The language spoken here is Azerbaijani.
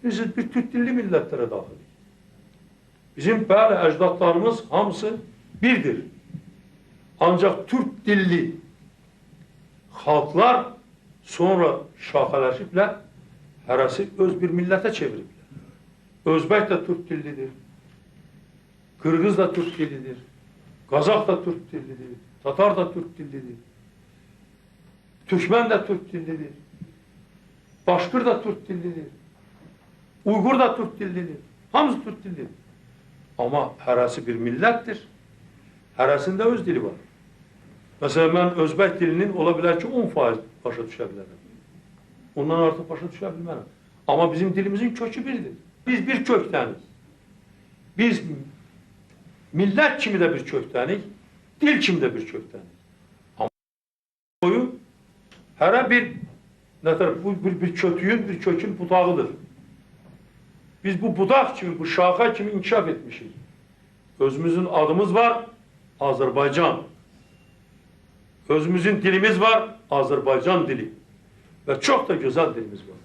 Biz bir Türk dilli milletlere dahiliz. Bizim böyle ecdatlarımız hamısı birdir. Ancak Türk dilli halklar sonra şaxələşiblər, hərəsi öz bir millete çeviriblər. Özbək də Türk dillidir, Qırğız da Türk dillidir, Qazaq da Türk dillidir, Tatar da Türk dillidir, Türkmen de Türk dillidir, Başkır da Türk dillidir, Uygur da Türk dillidir, hamısı Türk dillidir. Ama hərəsi bir millətdir, hərəsində öz dili var. Mesela ben Özbək dilinin ola bilər ki 10% başa düşə bilərəm. Ondan artıq başa düşə bilmərəm. Ama bizim dilimizin kökü birdir. Biz bir kökdəniz. Biz millət kimi də bir kökdənik, dil kimi də bir kökdənik. Ama boyu hərə bir kötüyün, bir kökün budağıdır. Biz bu budaq kimi, bu şaxa kimi inkişaf etmişik. Özümüzün adımız var, Azərbaycan. Özümüzün dilimiz var, Azərbaycan dili. Ve çok da güzel dilimiz var.